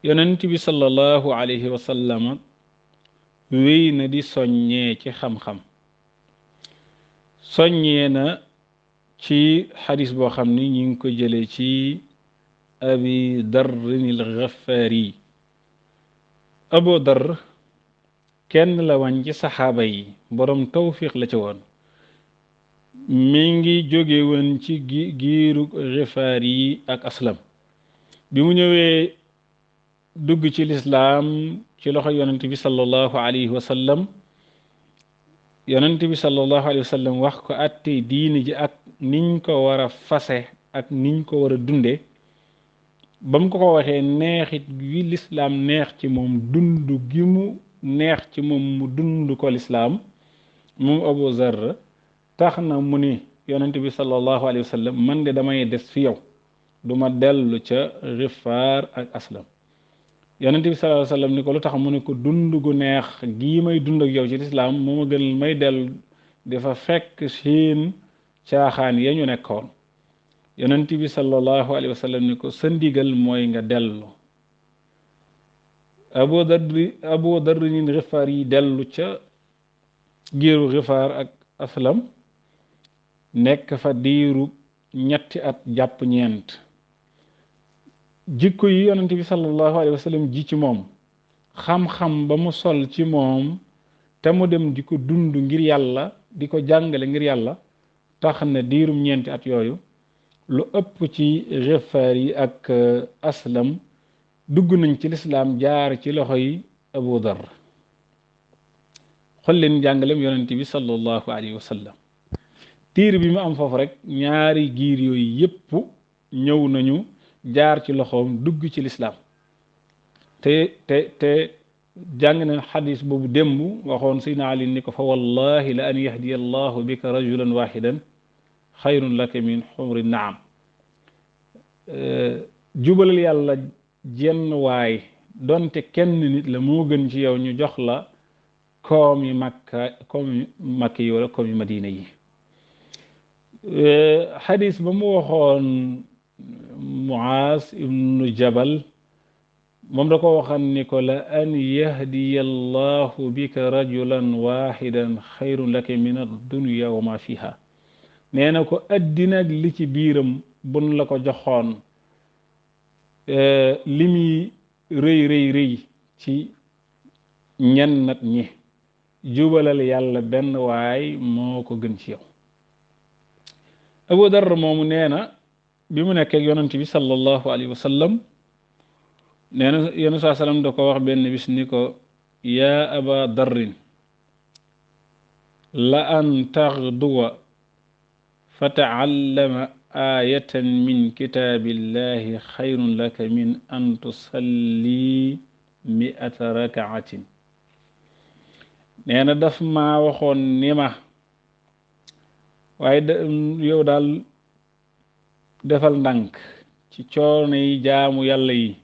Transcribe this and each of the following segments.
yonent bi sallallahu alayhi wa sallam wéy na di soññee ci xam-xam soññee na ci xadis boo xam ni ñi ngi ko jële ci abi darrin al Ghafaari abu dar kenn la wañ ci saxaaba yi boroom tawfiq la ci woon mi ngi jóge woon ci giiru Ghafaar yi ak aslam bi mu ñëwee dugg ci lislaam ci loxo yonent bi sallallahu alayhi wa sallam yonent bi sallallahu alayhi wa sallam wax ko àtte diini ji ak niñ ko war a fase ak niñ ko war a dunde ba mu ko waxee neexit gi lislaam neex ci moom dund gi mu neex ci moom mu dund ko lislaam moom Abu Zarr tax na mu ni yonent bi sallallahu alayhi wa sallam man de damay des fi yow duma dellu ca Gifaar ak aslam yonent bi sallallahu alayhi wa sallam ni ko lu tax mu ne ko dund gu neex gii may dund ak yow ci lislaam moo ma gënal may dellu dafa fekk seen caaxaan ya ñu nekkoon yonent bi sallallahu alayhi wa sallam ni ko sa ndigal mooy nga dellu abu dar nin Gifaar yi dellu ca giiru Gifaar ak aslam nekk fa diiru ñetti at jàpp ñeent jikko yi yonent bi sallallahu alayhi wa sallam ji ci moom xam-xam ba mu sol ci moom te mu dem di ko dund ngir yàlla di ko jàngale ngir yàlla tax na diirum ñeenti at yooyu lu ëpp ci Gifaar yi ak aslam dugg nañ ci lislaam jaar ci loxo yi Abu Dar xool leen jàngalem yonent bi sallallahu alayhi wa sallam tiir bi mu am foofu rek ñaari giir yooyu yépp ñëw nañu jaar ci loxoom dugg ci lislaam te jàng na xadis boobu démb waxoon Seydina Ali ni ko fa wallahi la an yahdiya allahu bika rajulan waxidan xayrun laka min xumri naam jubalal yàlla jenn waay donte kenn nit la moo gën ci yow ñu jox la koom yi makka yi wala koom yi madina yi xadis ba mu waxoon Muaaz ibnu Jabal moom da ko waxan ni ko la an yahdiya allahu bika rajulan waxidan xayrun laka min addunya wa ma fiha nee na ko addina ak li ci biiram bun la ko joxoon li muy rëy ci ñennat ñi jubalal yàlla benn waay moo ko gën ci yow Abu Dar moomu nee na bi mu nekkee yonent bi sallallahu alayhi wa sallam nee na yonent saa sallam da ko wax benn bis ni ko yaa aba darrin la an taxduwa fa taallama ayatan min kitaabillahi xayrun laka min an tusalli mi'ata rakaatin nee na daf maa waxoon ni ma waaye yow daal defal ndànk ci coono yi jaamu yàlla yi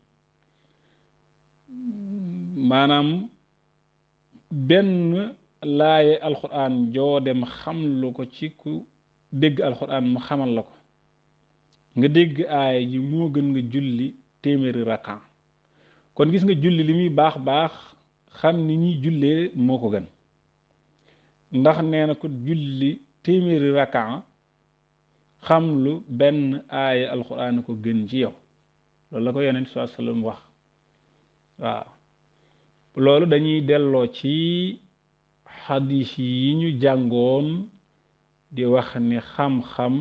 maanaam benn laaye alquran joo dem xamlu ko ci ku dégg alquran mu xamal la ko nga dégg aaya ji moo gën nga julli téeméeri rakkan kon gis nga julli li muy baax baax xam ni ñuy jullee moo ko gën ndax nee na ko julli téeméeri rakkan xam lu benn aaya alquran ko gën ci yow loolu la ko yonent sallallahu alayhi wasallam wax waaw loolu dañuy delloo ci xadis yi ñu jàngoon di wax ni xam-xam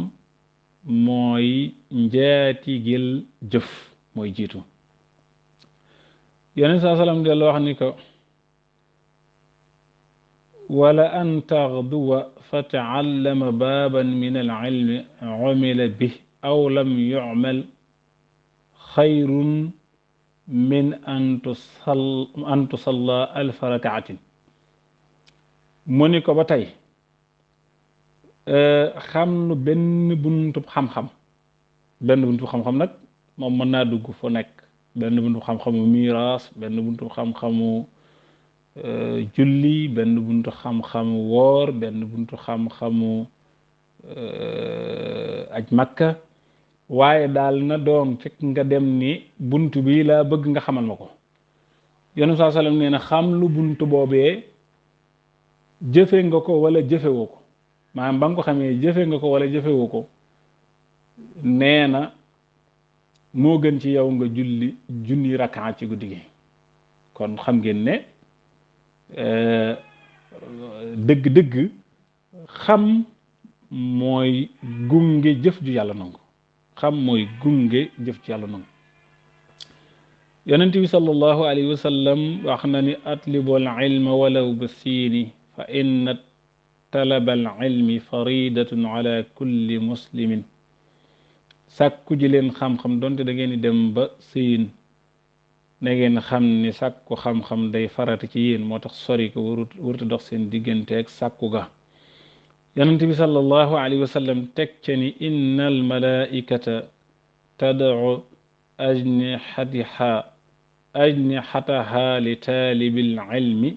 mooy njaatigel jëf mooy jiitu yonent sallallahu alayhi wasallam delloo wax ni ko wala an taxduwa fa taallama baaban min alilmi umila bih aw lam yucmal xayrun min an tusalla alfa rakaatin mu ni ko ba tey xam nu benn buntub xam-xam nag moom mën naa dugg fu nekk benn buntub xam-xamu miraas benn buntub xam-xamu julli benn buntu xam-xamu woor benn buntu xam-xamu aj makka waaye daal na doon fekk nga dem ni bunt bi laa bëgg nga xamal ma ko. yonent saa sallam nee na xam lu bunt boobee jëfe nga ko wala jëfewoo ko, maanaam ba nga ko xamee jëfe nga ko wala jëfewoo ko, nee na moo gën ci yow nga julli junni rakkaa ci guddi gi. kon xam ngeen ne dëgg-dëgg xam mooy gunge jëf ju yàlla nangu. xam mooy gunge jëf ju yàlla nangu. yonent bi sallallahu alayhi wa sallam wax na ni atlibul ilma walaw bi siini fa inna talabal ilmi faridatun ala kulli muslimin. sàkku ji leen xam-xam donte da ngeen di dem ba siin na ngeen xam ni sàkku xam-xam day farata ci yéen, moo tax sori ko wurtu dox seen diggante ak sàkku ga. yonent bi sallallahu alayhi wa sallam teg ca ni inna al malaikata tad'u ajnihataha li taalibil ilmi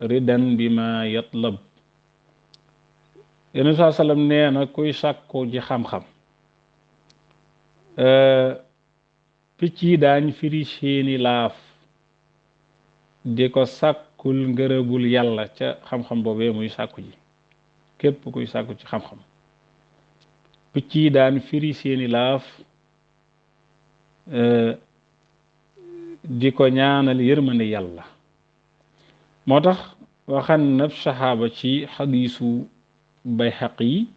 ridan bima yatlab. yonent bi sallam nee na kuy sàkku ji xam-xam picc yi daañ firi seeni laaf di ko sàkkul ngërëbul yàlla ca xam-xam boobee muy sàkku ji. képp kuy sàkku ci xam-xam picc yi daan firi seeni laaf di ko ñaanal yërmande yàlla. moo tax waxan nab saxaaba ci xadiisu Bayhaqi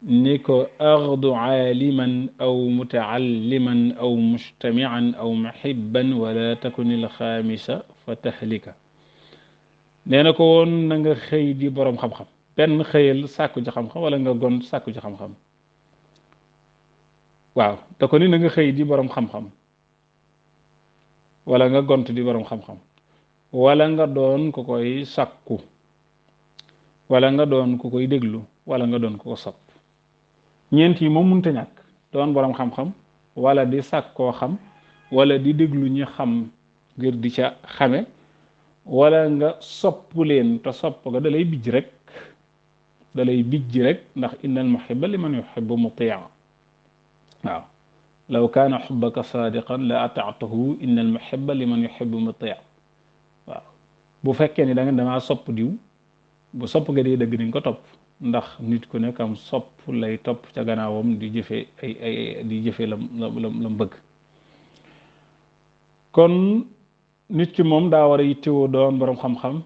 ni ko axdu aaliman aw mutaalliman aw mujtamian aw muhibban wala takun il xaamisa fa tahlika. nee na ko woon na nga xëy di boroom xam-xam, benn xëyal sàkku ci xam-xam wala nga gont sàkku ci xam-xam. waaw te ko ni na nga xëy di boroom xam-xam wala nga gont di boroom xam-xam wala nga doon ku koy sàkku wala nga doon ku koy déglu wala nga doon ku ko sopp. ñeent yi moom mënta ñàkk, doon boroom xam-xam wala di sàkkoo xam wala di déglu ñi xam ngir di ca xame wala nga sopp leen te sopp ga da lay bijj rek ndax innal muhibba liman yuhibbu mutia. waaw law kaana xubbaka saadiqan la ataatahu innal muhibba liman yuhibbu mutia. waaw bu fekkee ni da nga damaa sopp diw, bu sopp nga dee dëgg nañ ko topp, ndax nit ku nekk am sopp lay topp ca gannaawam di jëfe di jëfe lam bëgg. kon nit ki moom daa war a yittewoo doon boroom xam-xam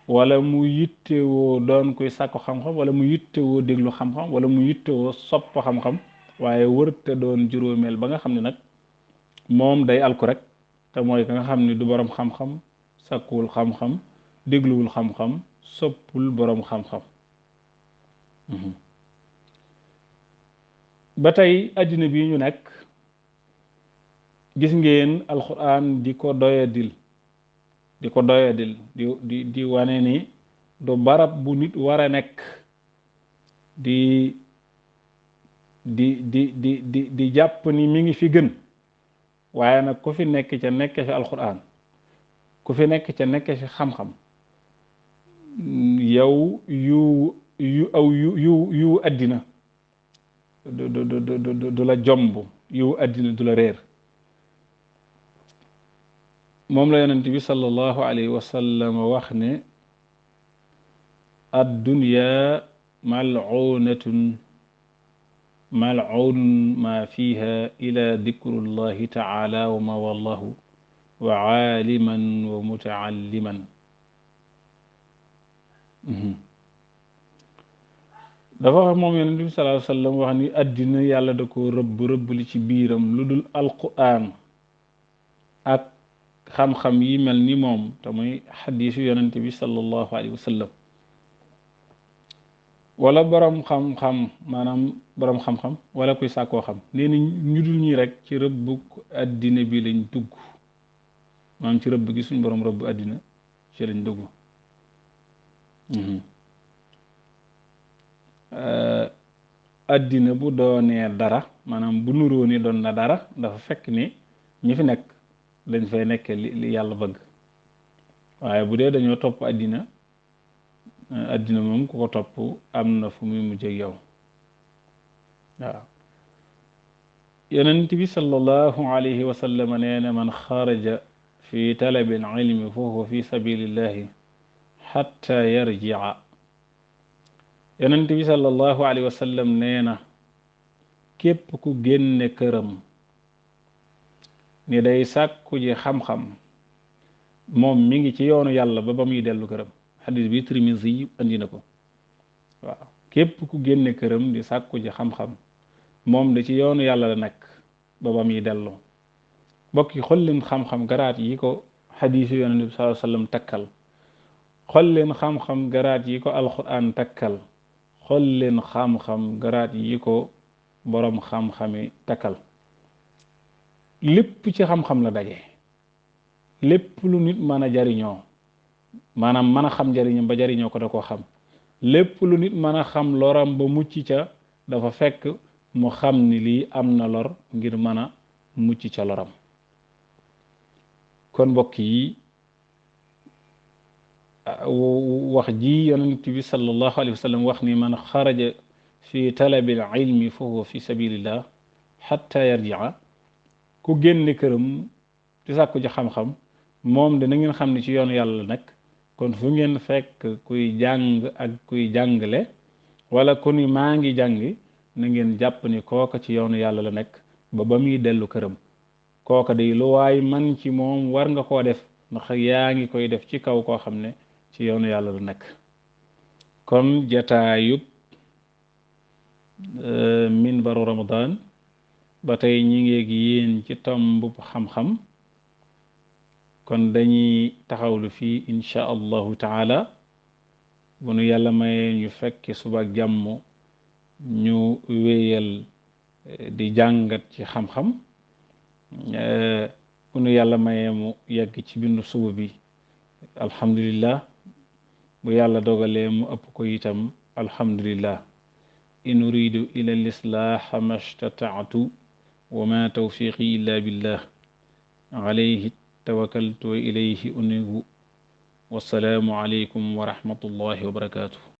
wala mu yittewoo doon koy sàkku xam-xam wala mu yittewoo déglu xam-xam wala mu yittewoo sopp xam-xam, waaye wërte doon juróomeel ba nga xam ne nag moom day alku rek, te mooy ka nga xam ne du boroom xam-xam, sàkkuwul xam-xam, dégluwul xam-xam, soppul boroom xam-xam. ba tey àddina bi ñu nekk gis ngeen alxuraan di ko doyadil di wane ni du barab bu nit war a nekk di jàpp ni mi ngi fi gën, waaye nag ku fi nekk ca nekk fi alxuraan, ku fi nekk ca nekk fi xam-xam, yow yu àddina du la jomb, yu àddina du la réer. moom la yonent bi sallallahu alayhi wa sallam wax ne addunya mal'unatun ma fiha ila dikrullahi taala wa ma wallahu wa aaliman wa mutaalliman. dafa wax moom yonent bi sallallahu alayhi wa sallam wax ni àddina yàlla da ko rëbb li ci biiram lu dul alquran ak xam-xam yi mel ni moom te muy xadiisu yonent bi sallallahu alayhi wa sallam, wala boroom xam-xam, maanaam boroom xam-xam wala kuy sàkkoo xam. nee na ñu dul ñi rek ci rëbb àddina bi lañ dugg, maanaam ci rëbb gi suñ boroom rëbb àddina ci lañ dugg. àddina bu doonee dara, maanaam bu nuroo ni doon na dara, dafa fekk ni ñi fi nekk dañ fay nekk li yàlla bëgg. waaye bu dee dañoo topp àddina moom ku ko topp am na fu muy mujj ak yow. waaw yonent bi sallallahu alayhi wa sallam nee na man xaraja fi talabi al-ilmi fa huwa fi sabilillahi xatta yarji'a. yonent bi sallallahu alayhi wa sallam nee na képp ku génne këram ni day sàkku ji xam-xam moom mi ngi ci yoonu yàlla ba muy dellu këram. xadis bi Tirmisi yi andi na ko. waaw képp ku génne këram di sàkku ji xam-xam moom da ci yoonu yàlla la nekk ba muy dellu. bokk yi xool leen xam-xam garaat yi ko xadis yi yonent bi sallallahu alayhi wa sallam takkal. xool leen xam-xam garaat yi ko alquran takkal. xool leen xam-xam garaat yi ko boroom xam-xami takkal. lépp ci xam-xam la daje. lépp lu nit mën a jariñoo maanaam mën a xam jariñam ba jariñoo ko da koo xam. lépp lu nit mën a xam loram ba mucc ca dafa fekk mu xam ni lii am na lor ngir mën a mucc ca loram. kon mbokk yi wax ji yonent bi sallallahu alayhi wa sallam wax ni man xaraja fi talabil ilmi fa huwa fi sabilillah xatta yarjia ku génne këram di sàkku ji xam-xam moom de na ngeen xam ne ci yoonu yàlla la nekk. kon fu ngeen fekk kuy jàng ak kuy jàngale wala ku ni maa ngi jàngi na ngeen jàpp ni kooka ci yoonu yàlla la nekk ba muy dellu këram. kooka day lu waay man ci moom war nga koo def ndax yaa ngi koy def ci kaw koo xam ne ci yoonu yàlla la nekk. kon jataayub minbaru Ramadan ba tey ñi ngeeg yéen ci tombub xam-xam. kon dañuy taxawlu fii insha allahu taala bu nu yàlla mayee ñu fekke suba ak jàmm ñu wéyal di jàngat ci xam-xam. bu nu yàlla mayee mu yegg ci bindu suba bi alhamdulillah bu yàlla dogalee mu ëpp ko itam alhamdulillah. in uridu ila lislaaha ma stata'tu wa ma tawfiqi illa billah alayhi tawakkaltu wa ilayhi unibu wassalaamu aleykum wa rahmatullahi wa barakatuh.